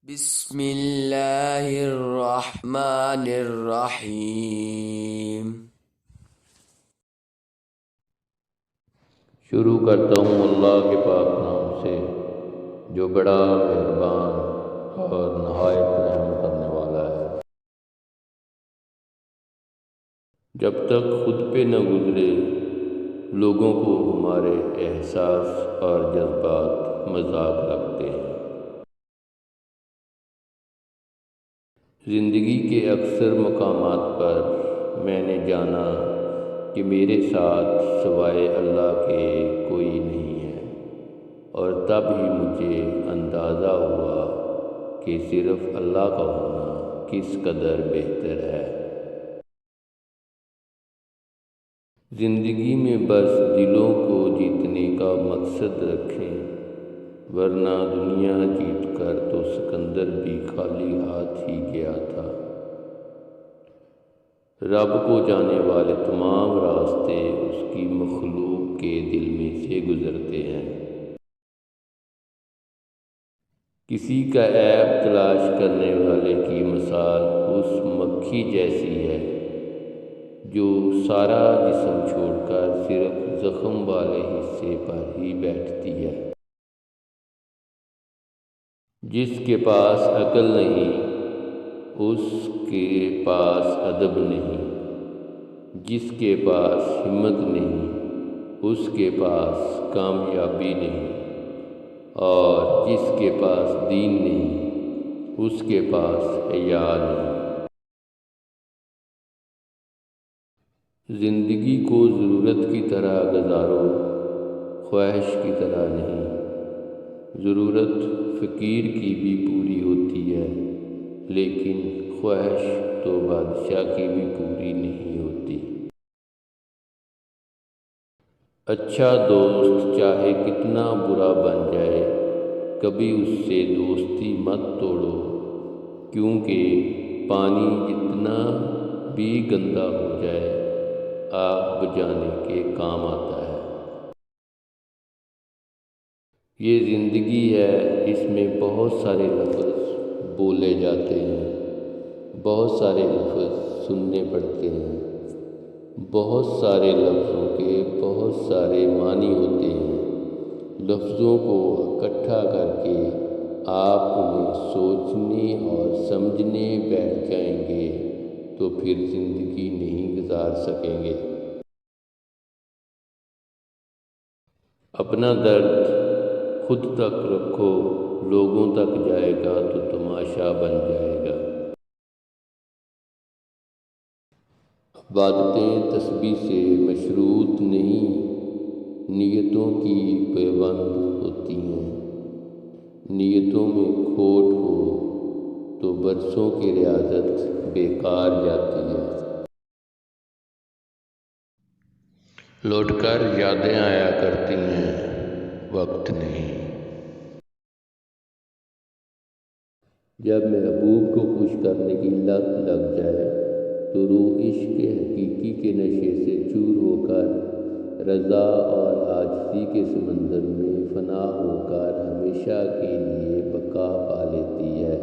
بسم اللہ الرحمن الرحیم۔ شروع کرتا ہوں اللہ کے پاک نام سے جو بڑا مہربان اور نہایت رحم کرنے والا ہے۔ جب تک خود پہ نہ گزرے لوگوں کو ہمارے احساس اور جذبات مذاق لگتے ہیں۔ زندگی کے اکثر مقامات پر میں نے جانا کہ میرے ساتھ سوائے اللہ کے کوئی نہیں ہے، اور تب ہی مجھے اندازہ ہوا کہ صرف اللہ کا ہونا کس قدر بہتر ہے۔ زندگی میں بس دلوں کو جیتنے کا مقصد رکھیں، ورنہ دنیا جیت کر تو سکندر بھی خالی ہاتھ ہی گیا تھا۔ رب کو جانے والے تمام راستے اس کی مخلوق کے دل میں سے گزرتے ہیں۔ کسی کا عیب تلاش کرنے والے کی مثال اس مکھی جیسی ہے جو سارا جسم چھوڑ کر صرف زخم والے حصے پر ہی بیٹھتی ہے۔ جس کے پاس عقل نہیں اس کے پاس ادب نہیں، جس کے پاس ہمت نہیں اس کے پاس کامیابی نہیں، اور جس کے پاس دین نہیں اس کے پاس حیا نہیں۔ زندگی کو ضرورت کی طرح گزارو، خواہش کی طرح نہیں۔ ضرورت فقیر کی بھی پوری ہوتی ہے، لیکن خواہش تو بادشاہ کی بھی پوری نہیں ہوتی۔ اچھا دوست چاہے کتنا برا بن جائے کبھی اس سے دوستی مت توڑو، کیونکہ پانی جتنا بھی گندا ہو جائے آگ بجھانے کے کام آتا ہے۔ یہ زندگی ہے، اس میں بہت سارے لفظ بولے جاتے ہیں، بہت سارے لفظ سننے پڑتے ہیں، بہت سارے لفظوں کے بہت سارے معنی ہوتے ہیں۔ لفظوں کو اکٹھا کر کے آپ انہیں سوچنے اور سمجھنے بیٹھ جائیں گے تو پھر زندگی نہیں گزار سکیں گے۔ اپنا درد خود تک رکھو، لوگوں تک جائے گا تو تماشا بن جائے گا۔ عبادتیں تسبیح سے مشروط نہیں، نیتوں کی پیوند ہوتی ہیں۔ نیتوں میں کھوٹ ہو تو برسوں کی ریاضت بیکار جاتی ہے۔ لوٹ کر یادیں آیا کرتی ہیں، وقت نہیں۔ جب محبوب کو خوش کرنے کی لت لگ جائے تو روح عشق حقیقی کے نشے سے چور ہو کر رضا اور عاجزی کے سمندر میں فنا ہو کر ہمیشہ کے لیے بقا پا لیتی ہے۔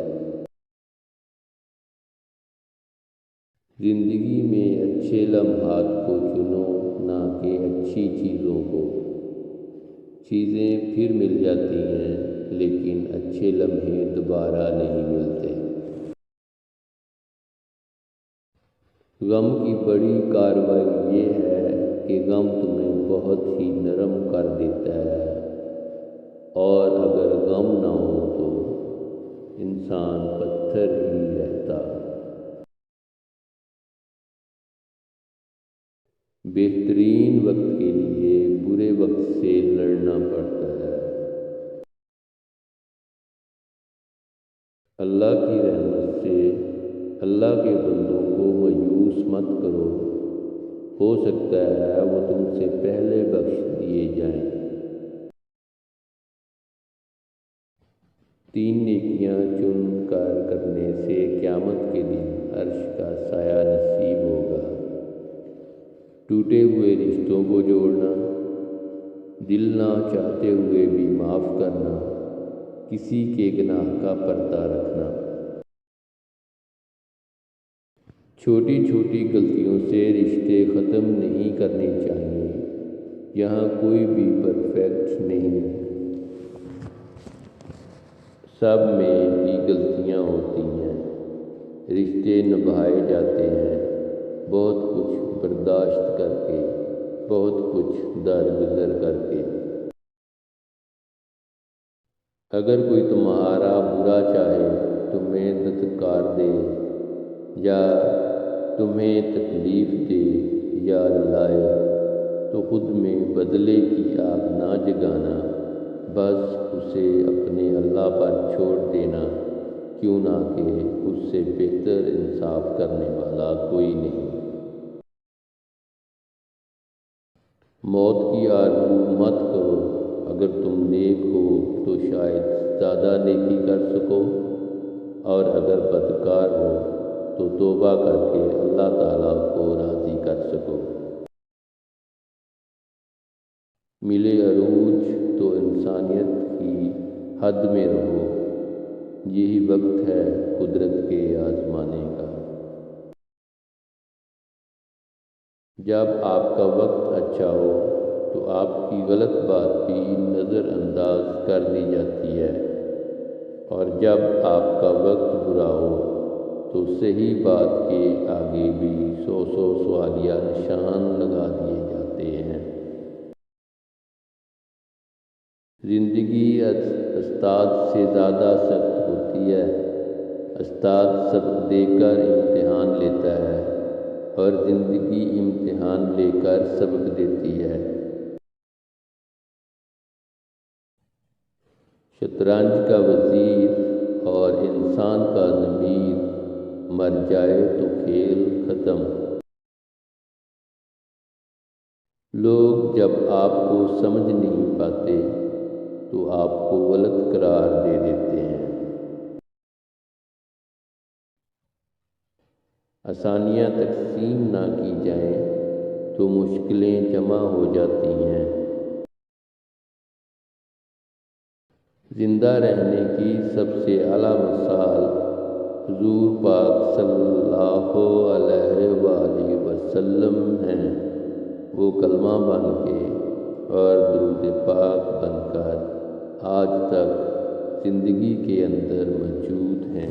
زندگی میں اچھے لمحات کو چنو، نہ کہ اچھی چیزوں کو۔ چیزیں پھر مل جاتی ہیں لیکن اچھے لمحے دوبارہ نہیں ملتے۔ غم کی بڑی کارروائی یہ ہے کہ غم تمہیں بہت ہی نرم کر دیتا ہے، اور اگر غم نہ ہو تو انسان پتھر ہی رہتا۔ بہترین وقت کے لیے برے وقت سے لڑنا پڑتا ہے۔ اللہ کی رحمت سے اللہ کے بندوں کو مایوس مت کرو، ہو سکتا ہے وہ تم سے پہلے بخش دیے جائیں۔ 3 نیکیاں چن کر کرنے سے قیامت کے دن عرش کا سایہ نصیب ہوگا۔ ٹوٹے ہوئے رشتوں کو جوڑنا، دل نہ چاہتے ہوئے بھی معاف کرنا، کسی کے گناہ کا پردہ رکھنا۔ چھوٹی چھوٹی غلطیوں سے رشتے ختم نہیں کرنے چاہیے۔ یہاں کوئی بھی پرفیکٹ نہیں، سب میں ہی غلطیاں ہوتی ہیں، رشتے نبھائے جاتے ہیں، بہت کچھ برداشت کر کے، بہت کچھ درگزر کر کے۔ اگر کوئی تمہارا برا چاہے، تمہیں دھتکار دے یا تمہیں تکلیف دے یا رلائے، تو خود میں بدلے کی آگ نہ جگانا، بس اسے اپنے اللہ پر چھوڑ دینا، کیوں نہ کہ اس سے بہتر انصاف کرنے والا کوئی نہیں۔ موت کی آرزو مت کرو، اگر تم نیک ہو تو شاید زیادہ نیکی کر سکو، اور اگر بدکار ہو تو توبہ کر کے اللہ تعالیٰ کو راضی کر سکو۔ ملے عروج تو انسانیت کی حد میں رہو، یہی وقت ہے قدرت کے آزمانے کا۔ جب آپ کا وقت اچھا ہو تو آپ کی غلط بات بھی نظر انداز کر دی جاتی ہے، اور جب آپ کا وقت برا ہو تو صحیح بات کے آگے بھی 100 سوالیہ نشان لگا دیے جاتے ہیں۔ زندگی استاد سے زیادہ سخت ہوتی ہے۔ استاد سبق دے کر امتحان لیتا ہے، اور زندگی امتحان لے کر سبق دیتی ہے۔ شطرنج کا وزیر اور انسان کا ضمیر مر جائے تو کھیل ختم۔ لوگ جب آپ کو سمجھ نہیں پاتے تو آپ کو غلط قرار دے دیتے ہیں۔ آسانیاں تقسیم نہ کی جائیں تو مشکلیں جمع ہو جاتی ہیں۔ زندہ رہنے کی سب سے اعلیٰ مثال حضور پاک صلی اللہ علیہ وآلہ وسلم ہیں۔ وہ کلمہ بن کے اور درود پاک بن کر آج تک زندگی کے اندر موجود ہیں۔